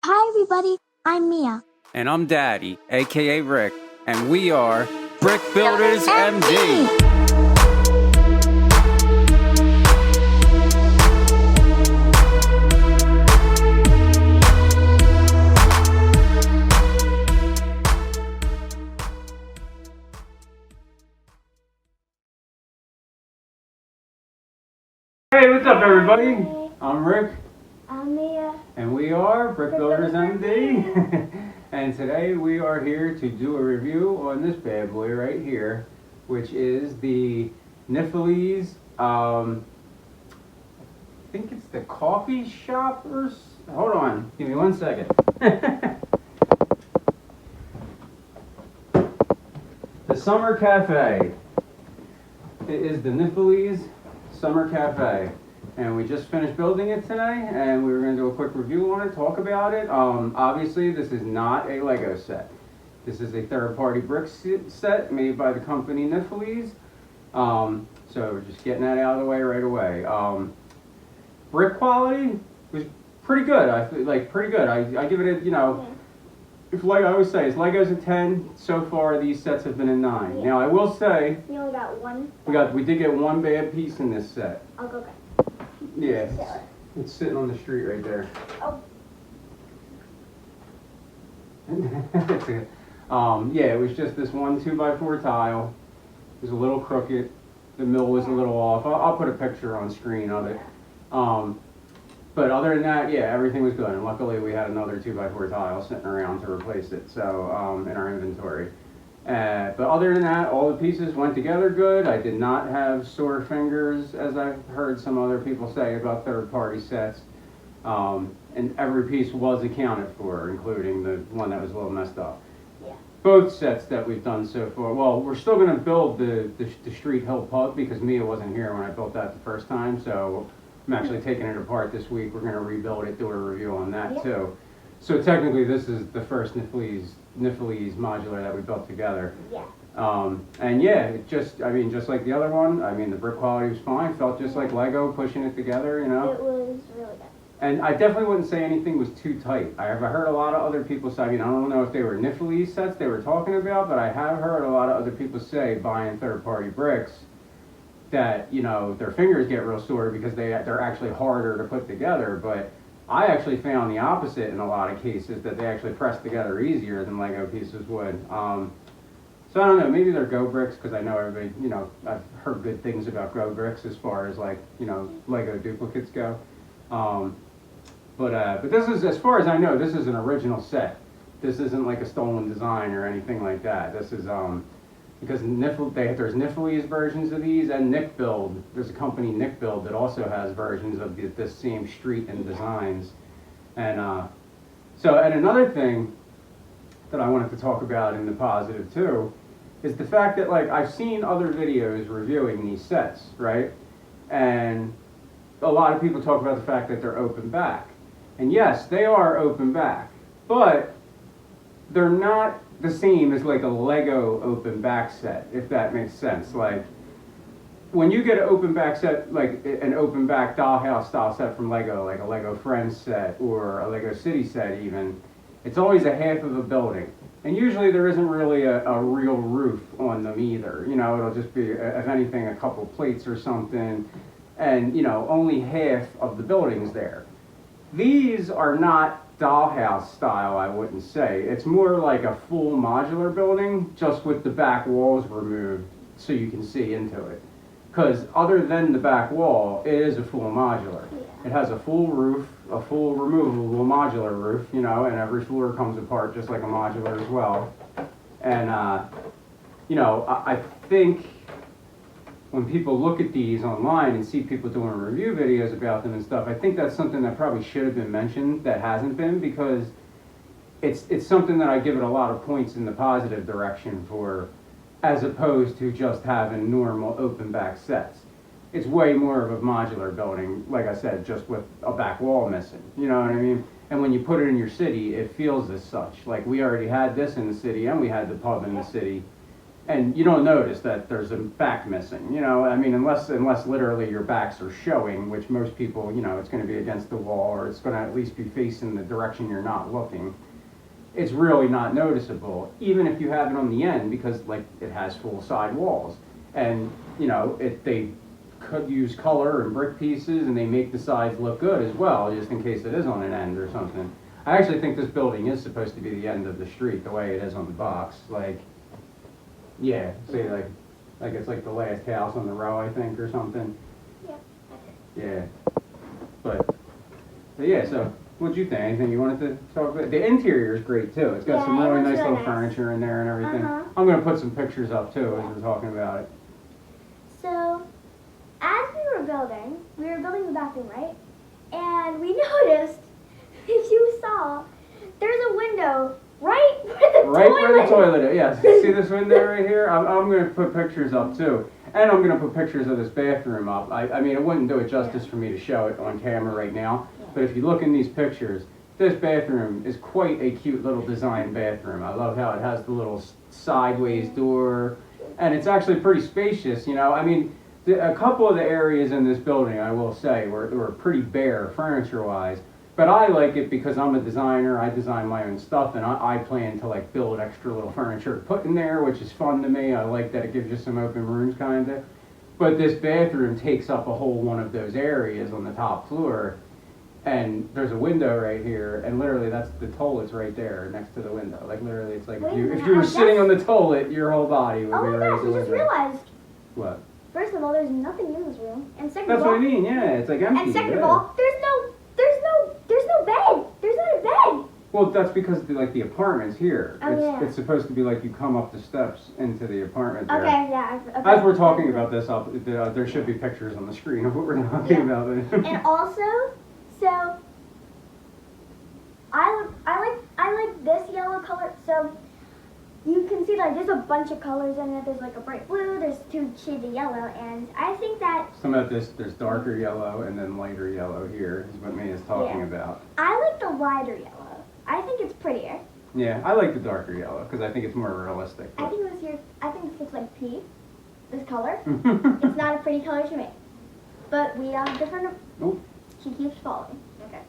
Hi everybody, I'm Mia. And I'm Daddy, aka Rick, and we are Brick Builders MD. Hey, what's up everybody? I'm Rick. I'm Mia. And we are Brick Builders MD. And today we are here to do a review on this bad boy right here, which is the Nifeliz, I think it's the coffee shop or hold on, give me 1 second. The Summer Cafe. It is the Nifeliz Summer Cafe. And we just finished building it today, and we were going to do a quick review on it, talk about it. Obviously, this is not a Lego set. This is a third-party brick set made by the company Nifeliz. So we're just getting that out of the way right away. Brick quality was pretty good. I feel like pretty good. I give it a, you know, if like I always say, is Lego's a 10. So far, these sets have been a 9. Yeah. Now I will say, You only got one. we did get one bad piece in this set. I'll go get. Yeah, it's sitting on the street right there. Oh. Yeah, it was just this one 2x4 tile. It was a little crooked. The mill was a little off. I'll put a picture on screen of it. But other than that, yeah, everything was good. And luckily we had another 2x4 tile sitting around to replace it, so in our inventory. But other than that, all the pieces went together good. I did not have sore fingers, as I've heard some other people say about third-party sets. And every piece was accounted for, including the one that was a little messed up. Yeah. Both sets that we've done so far. Well, we're still going to build the Street Hill Pub because Mia wasn't here when I built that the first time. So I'm actually taking it apart this week. We're going to rebuild it, do a review on that too. So technically, this is the first Nifeliz modular that we built together. Yeah. And yeah, it just like the other one, I mean, the brick quality was fine. Felt just like Lego pushing it together, you know? It was really good. And I definitely wouldn't say anything was too tight. I've heard a lot of other people say, I mean, I don't know if they were Nifeliz sets they were talking about, but I have heard a lot of other people say buying third-party bricks that, you know, their fingers get real sore because they're actually harder to put together. But I actually found the opposite in a lot of cases, that they actually press together easier than Lego pieces would. So I don't know, maybe they're Go bricks, because I know everybody, you know, I've heard good things about Go bricks as far as like, you know, Lego duplicates go. But this is, as far as I know, this is an original set. This isn't like a stolen design or anything like that. This is, because there's Nifeliz versions of these, and Nick Build. There's a company, Nick Build, that also has versions of this same street and designs. And and another thing that I wanted to talk about in the positive too is the fact that, like, I've seen other videos reviewing these sets, right? And a lot of people talk about the fact that they're open back. And yes, they are open back, but they're not the same as like a Lego open back set, if that makes sense. Like, when you get an open back set, like an open back dollhouse style set from Lego, like a Lego Friends set or a Lego City set even, it's always a half of a building. And usually there isn't really a real roof on them either. You know, it'll just be, if anything, a couple plates or something, and, you know, only half of the building's there. These are not dollhouse style, I wouldn't say. It's more like a full modular building, just with the back walls removed so you can see into it. Because other than the back wall, it is a full modular. Yeah. It has a full roof, a full removable modular roof, you know, and every floor comes apart just like a modular as well. And, you know, I think when people look at these online and see people doing review videos about them and stuff, I think that's something that probably should have been mentioned that hasn't been, because it's something that I give it a lot of points in the positive direction for, as opposed to just having normal open back sets. It's way more of a modular building, like I said, just with a back wall missing, you know what I mean? And when you put it in your city, it feels as such. Like, we already had this in the city, and we had the pub in the city. and you don't notice that there's a back missing, you know, I mean, unless literally your backs are showing, which most people, you know, it's going to be against the wall or it's going to at least be facing the direction you're not looking. It's really not noticeable, even if you have it on the end, because like it has full side walls, and you know, they could use color and brick pieces, and they make the sides look good as well, just in case it is on an end or something. I actually think this building is supposed to be the end of the street, the way it is on the box, like. Yeah, say like it's like the last house on the row, I think, or something. Yeah. Yeah. But yeah, so what'd you think? Anything you wanted to talk about? The interior is great too. It's got some Yeah, it really looks nice really little nice. furniture in there and everything. Uh-huh. I'm gonna put some pictures up too as we're talking about it. So, as we were building the bathroom, right? And we noticed, if you saw, there's a window right where the Right toilet where the toilet is. Yeah, see this window right here? I'm gonna put pictures up too. And I'm gonna put pictures of this bathroom up. I mean, it wouldn't do it justice for me to show it on camera right now. But if you look in these pictures, this bathroom is quite a cute little design bathroom. I love how it has the little sideways door, and it's actually pretty spacious, you know. I mean, a couple of the areas in this building, I will say, were pretty bare furniture-wise, but I like it because I'm a designer, I design my own stuff, and I plan to like build extra little furniture to put in there, which is fun to me. I like that it gives you some open rooms, kind of. But this bathroom takes up a whole one of those areas on the top floor. And there's a window right here, and literally that's the toilet's right there next to the window. Like literally, it's like Wait a if minute, you were I sitting guess- on the toilet, your whole body would Oh be my right gosh, at the we just window. realized. What? First of all, there's nothing in this room, and second That's of all, what I mean. Yeah, it's like empty. and second yeah. of all, there's no bed. There's not a bed. Well, that's because the apartment's here. Oh, yeah. It's supposed to be like you come up the steps into the apartment there. Okay, yeah. Okay. As we're talking about this, there should be pictures on the screen of what we're talking Yeah. about. And also, so I like this yellow color. So you can see like there's a bunch of colors in it. There's like a bright blue. There's two shades of yellow, and I think that Some of this, there's darker yellow and then lighter yellow here is what Mia's talking Yeah. about. I like the lighter yellow. I think it's prettier. Yeah, I like the darker yellow because I think it's more realistic. I think this looks like pea. This color. It's not a pretty color to me. But we have different. Oh. She keeps falling. Okay.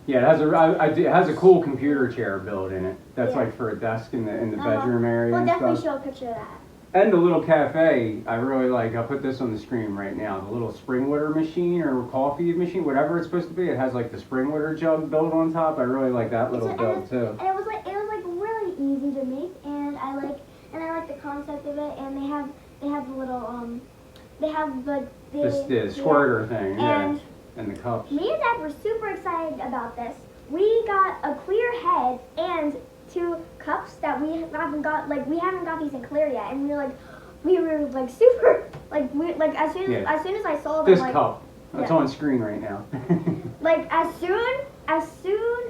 Yeah, it has a cool computer chair built in it. That's Yeah. like for a desk in the Uh-huh. bedroom area We'll and definitely stuff. show a picture of that. And the little cafe, I really like. I'll put this on the screen right now. The little spring water machine or coffee machine, whatever it's supposed to be. It has like the spring water jug built on top. I really like that little build too. And it was like really easy to make, and I like the concept of it. And they have the little they have the The squirter thing, yeah, And and the cups. me and Dad were super excited about this. We got a clear head and two cups that we haven't got. Like we haven't got these in clear yet, and we were like super as soon as I saw them, This like, cup. It's yeah. on screen right now. Like as soon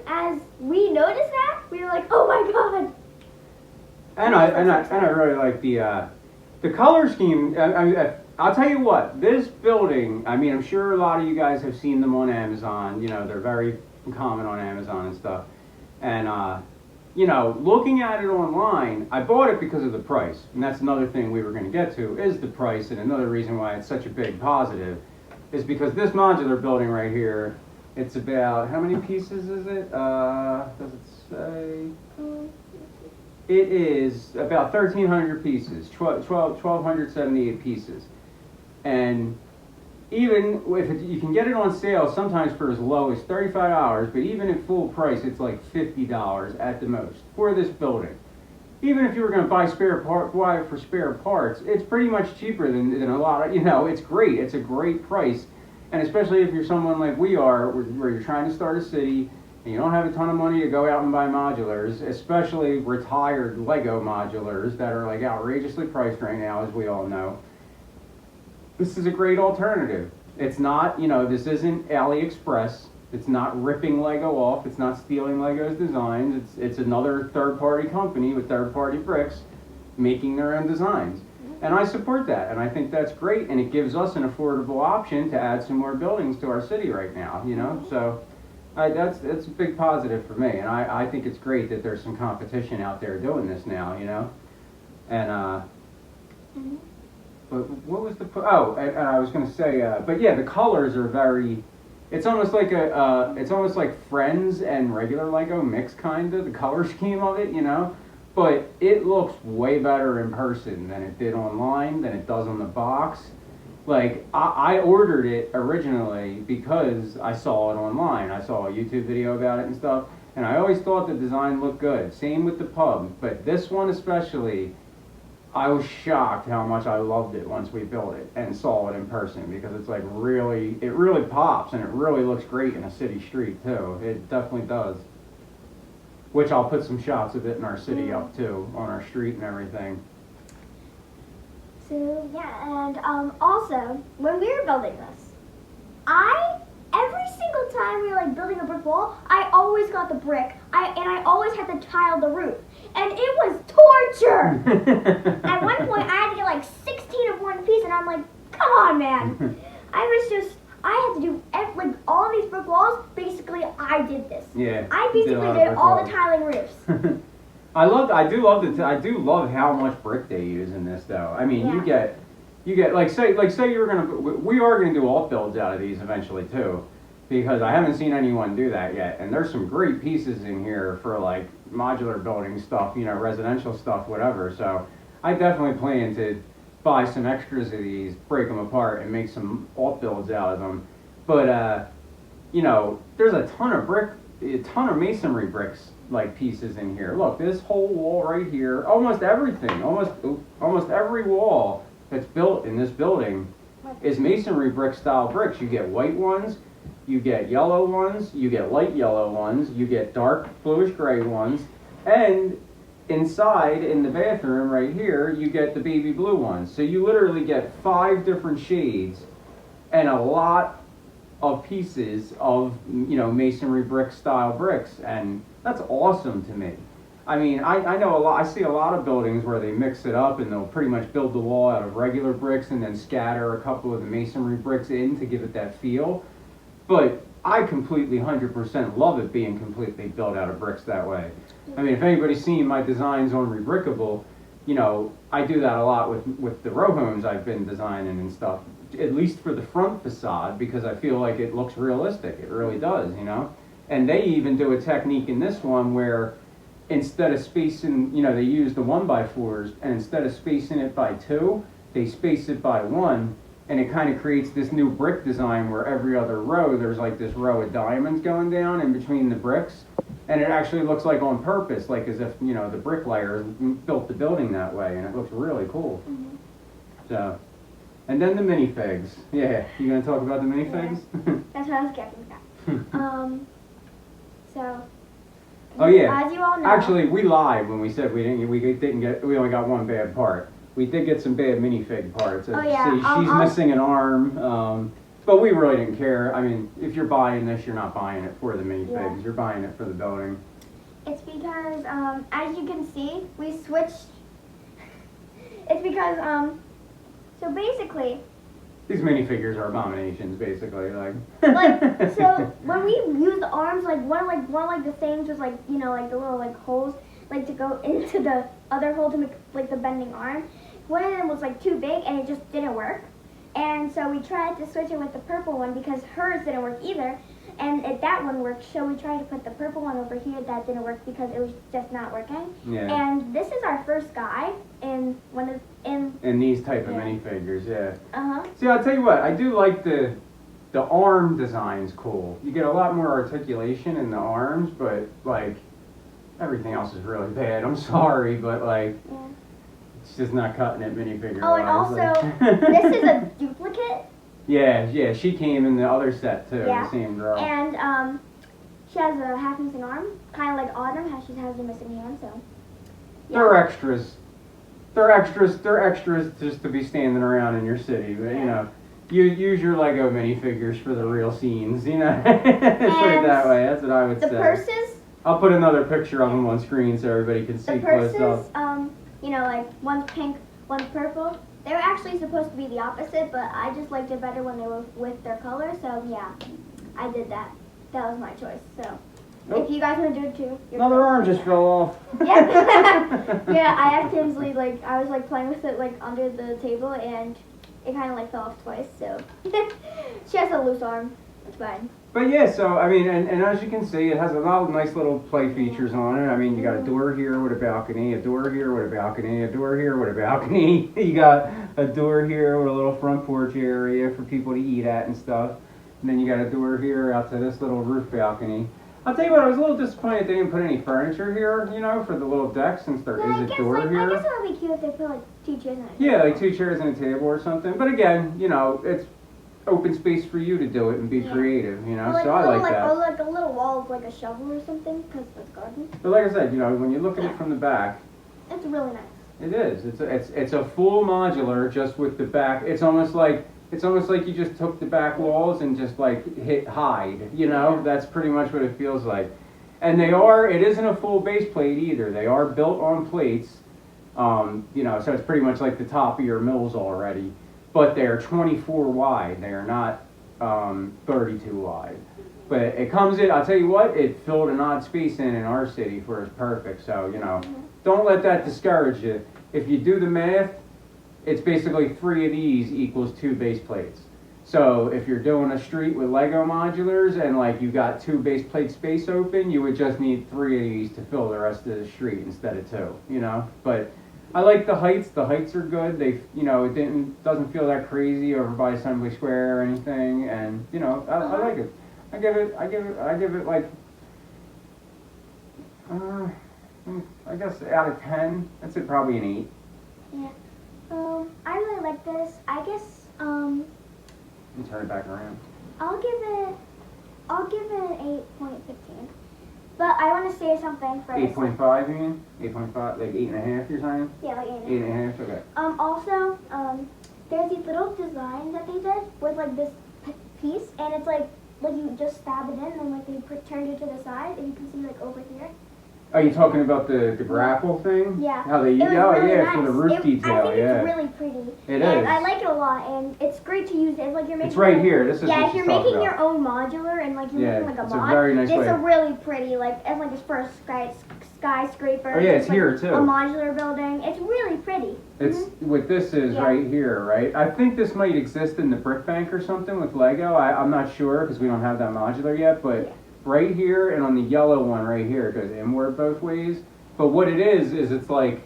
as we noticed that, we were like, oh my god. And I really like the color scheme. I'll tell you what, this building. I mean, I'm sure a lot of you guys have seen them on Amazon. You know, they're very common on Amazon and stuff. And you know, looking at it online, I bought it because of the price, and that's another thing we were going to get to is the price. And another reason why it's such a big positive is because this modular building right here, it's about how many pieces is it? Does it say? It is about 1,300 pieces, 1,278 pieces. And even if you can get it on sale sometimes for as low as $35, but even at full price, it's like $50 at the most for this building. Even if you were going to buy it for spare parts, it's pretty much cheaper than a lot of, you know, it's great. It's a great price. And especially if you're someone like we are, where you're trying to start a city, and you don't have a ton of money to go out and buy modulars, especially retired Lego modulars that are like outrageously priced right now, as we all know. This is a great alternative. It's not, you know, this isn't AliExpress. It's not ripping Lego off. It's not stealing Lego's designs. It's another third-party company with third-party bricks making their own designs. And I support that, and I think that's great, and it gives us an affordable option to add some more buildings to our city right now, you know? So that's a big positive for me, and I think it's great that there's some competition out there doing this now, you know? And Mhm. but what was the and I was gonna say, but yeah, the colors are very. It's almost like it's almost like Friends and regular Lego mixed kind of the color scheme of it, you know. But it looks way better in person than it did online, than it does on the box. Like I ordered it originally because I saw it online. I saw a YouTube video about it and stuff, and I always thought the design looked good. Same with the pub, but this one especially, I was shocked how much I loved it once we built it and saw it in person because it's like really, it really pops and it really looks great in a city street too. It definitely does. Which I'll put some shots of it in our city up too, on our street and everything. So yeah, and also when we were building this, every single time we were like building a brick wall, I always got the brick. I always had to tile the roof, and it was torture. At one point, I had to get like 16 of one piece, and I'm like, come on, man. I had to do like all these brick walls. Basically, I did this. Yeah. I basically did all the tiling roofs. I do love how much brick they use in this though. I mean, Yeah. you get like say we are gonna do alt builds out of these eventually too, because I haven't seen anyone do that yet. And there's some great pieces in here for like modular building stuff, you know, residential stuff, whatever. So I definitely plan to buy some extras of these, break them apart, and make some alt builds out of them. But you know, there's a ton of masonry bricks like pieces in here. Look, this whole wall right here, almost everything, almost every wall that's built in this building is masonry brick style bricks. You get white ones, you get yellow ones, you get light yellow ones, you get dark bluish gray ones, and inside in the bathroom right here, you get the baby blue ones. So you literally get 5 different shades and a lot of pieces of, you know, masonry brick style bricks, and that's awesome to me. I mean, I know a lot, I see a lot of buildings where they mix it up and they'll pretty much build the wall out of regular bricks and then scatter a couple of the masonry bricks in to give it that feel. But I completely 100% love it being completely built out of bricks that way. I mean, if anybody's seen my designs on Rebrickable, you know, I do that a lot with the row homes I've been designing and stuff, at least for the front facade, because I feel like it looks realistic. It really does, you know? And they even do a technique in this one where instead of spacing, you know, they use the 1x4s, and instead of spacing it by 2, they space it by 1, and it kind of creates this new brick design where every other row, there's like this row of diamonds going down in between the bricks. And it actually looks like on purpose, like as if, you know, the bricklayer built the building that way, and it looks really cool. Mm-hmm. So, and then the minifigs. Yeah, you gonna talk about the minifigs? Yeah. That's what I was getting at. So. Oh yeah. As you all know. Actually, we lied when we said we only got one bad part. We did get some bad minifig parts. Oh yeah. See, she's missing an arm. But we really didn't care. I mean, if you're buying this, you're not buying it for the minifigs. Yeah. You're buying it for the building. It's because, as you can see, we switched. It's because, so basically. These minifigures are abominations, basically. So when we use the arms, one of the things was like, you know, like the little like holes, like to go into the other hole to make like the bending arm. One of them was like too big and it just didn't work. And so we tried to switch it with the purple one because hers didn't work either. And that one worked, so we tried to put the purple one over here. That didn't work because it was just not working. Yeah. And this is our first guy in these type of minifigures, yeah. Uh-huh. See, I'll tell you what, I do like the arm design's cool. You get a lot more articulation in the arms, but like everything else is really bad. I'm sorry, but like. Yeah. It's just not cutting it minifigure. Oh, and also, this is a duplicate. Yeah, she came in the other set too, Yeah. the same girl. And she has a half missing arm, kind of like Autumn, how she has a missing hand. So. Yeah. They're extras. They're extras just to be standing around in your city. But you know, you use your Lego minifigures for the real scenes. You know, put it that way. That's what I would say. The purses. I'll put another picture of them on screen so everybody can see close up. You know, like one's pink, one's purple. They were actually supposed to be the opposite, but I just liked it better when they were with their color. So yeah, I did that. That was my choice. So. If you guys want to do it too. Another arm just fell off. Yeah. Yeah, I accidentally, like, I was, like, playing with it, like, under the table, and it kind of, like, fell off twice, so. She has a loose arm. It's fine. But yeah, so I mean, and as you can see, it has a lot of nice little play features on it. I mean, you got a door here with a balcony, a door here with a balcony, a door here with a balcony. You got a door here with a little front porch area for people to eat at and stuff. And then you got a door here out to this little roof balcony. I'll tell you what, I was a little disappointed they didn't put any furniture here, you know, for the little deck, since there is a door here. I guess it would be cute if they put, like, 2 chairs in it. Yeah, like 2 chairs and a table or something. But again, you know, it's open space for you to do it and be creative, you know, Or so I like that. Or like a little wall of like a shovel or something, because it's a garden. But like I said, you know, when you look at it from the back, it's really nice. it is. It's a full modular just with the back. It's almost like you just took the back walls and just like hit hide, you know? That's pretty much what it feels like. And it isn't a full base plate either. They are built on plates, you know, so it's pretty much like the top of your mills already. But they're 24 wide. They are not 32 wide. But it comes in, I'll tell you what, it filled an odd space in our city for us perfect. So, you know, don't let that discourage you. If you do the math, it's basically 3 of these equals 2 base plates. So if you're doing a street with Lego modulars and like you got 2 base plate space open, you would just need 3 of these to fill the rest of the street instead of 2, you know? But I like the heights. The heights are good. They, you know, it doesn't feel that crazy over by Assembly Square or anything, and you know, I like it. I give it like, I guess out of 10, I'd say probably an 8. Yeah. I really like this. I guess Let me turn it back around. I'll give it an 8.15. But I want to say something first. 8.5, you mean? 8.5, like 8.5, you're saying? Yeah, like 8.5. 8.5, okay. Also, there's these little designs that they did with like this piece, and it's like you just stab it in, and like they turned it to the side, and you can see like over here. Are you talking about the grapple thing? Yeah. How they It was really for the nice. roof detail, I think yeah. it's really pretty. It and is. I like it a lot, and it's great to use. It's like you're making. It's right here. This is yeah, what if you're she's talking making about. your own modular and like you're making like a it's mod, a very nice it's way. a really pretty like it's like its first skyscraper. Oh yeah, it's like here too. A modular building. It's really pretty. It's what this is right here, right? I think this might exist in the brick bank or something with Lego. I'm not sure because we don't have that modular yet, but right here and on the yellow one right here, it goes inward both ways. But what it is it's like,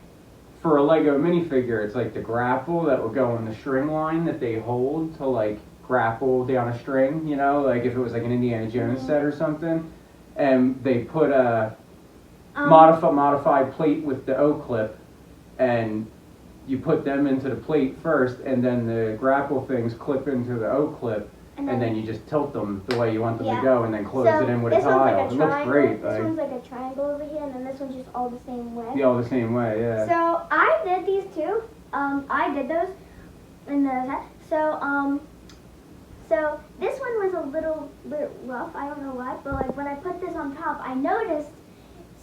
for a Lego minifigure, it's like the grapple that will go on the string line that they hold to like grapple down a string, you know, like if it was like an Indiana Jones set or something. And they put a modified plate with the O-clip, and you put them into the plate first, and then the grapple things clip into the O-clip. And then you just tilt them the way you want them to go, and then close it in with a tile. It looks great. This one's like a triangle over here, and then this one's just all the same way. Yeah, all the same way, yeah. So I did these too. I did those in the set. So this one was a little bit rough. I don't know why, but like when I put this on top, I noticed.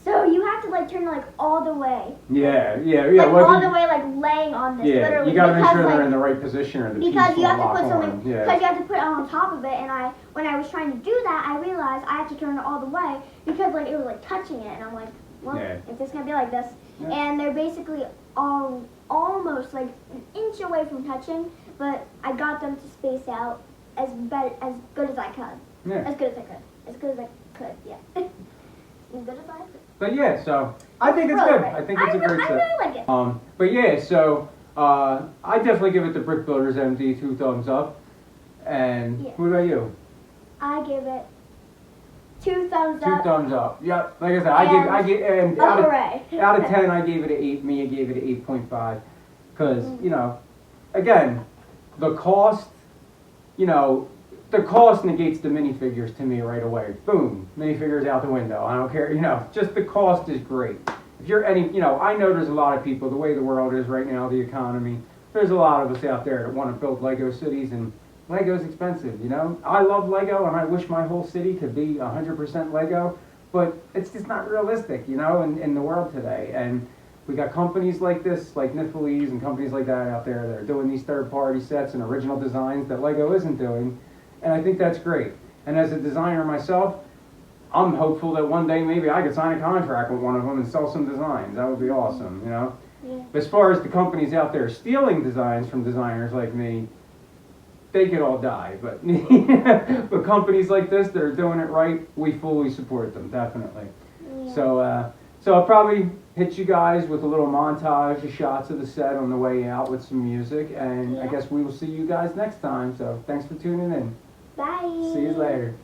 So you have to like turn like all the way. Yeah. Like all the way, like laying on this. Yeah, literally, you gotta make sure like, they're in the right position, or the because piece you have to will put lock something. on. Yeah. Because you have to put it on top of it, and when I was trying to do that, I realized I had to turn it all the way because like it was like touching it, and I'm like, well, it's just gonna be like this. Yeah. And they're basically almost like an inch away from touching, but I got them to space out as good as I could. Yeah. As good as I could. As good as I could. Yeah. As good as I could. But yeah, so I think it's good. I think it's a great set. I really like it. But yeah, so I definitely give it the Brick Builders MD 2 thumbs up. And what about you? I give it 2 thumbs up. 2 thumbs up. Yep. Like I said, I give and out of 10, I gave it an 8. Mia gave it an 8.5. Because you know, again, the cost. You know, the cost negates the minifigures to me right away. Boom, minifigures out the window. I don't care. You know, just the cost is great. If you're you know, I know there's a lot of people. The way the world is right now, the economy. There's a lot of us out there that want to build Lego cities, and Lego's expensive. You know, I love Lego, and I wish my whole city could be 100% Lego, but it's just not realistic. You know, in the world today, and we got companies like this, like Nifeliz and companies like that out there that are doing these third-party sets and original designs that Lego isn't doing, and I think that's great. And as a designer myself, I'm hopeful that one day maybe I could sign a contract with one of them and sell some designs. That would be awesome, you know? Yeah. As far as the companies out there stealing designs from designers like me, they could all die. But but companies like this that are doing it right, we fully support them, definitely. Yeah. So I'll probably hit you guys with a little montage of shots of the set on the way out with some music, and I Yeah. guess we will see you guys next time. So thanks for tuning in. Bye. See you later.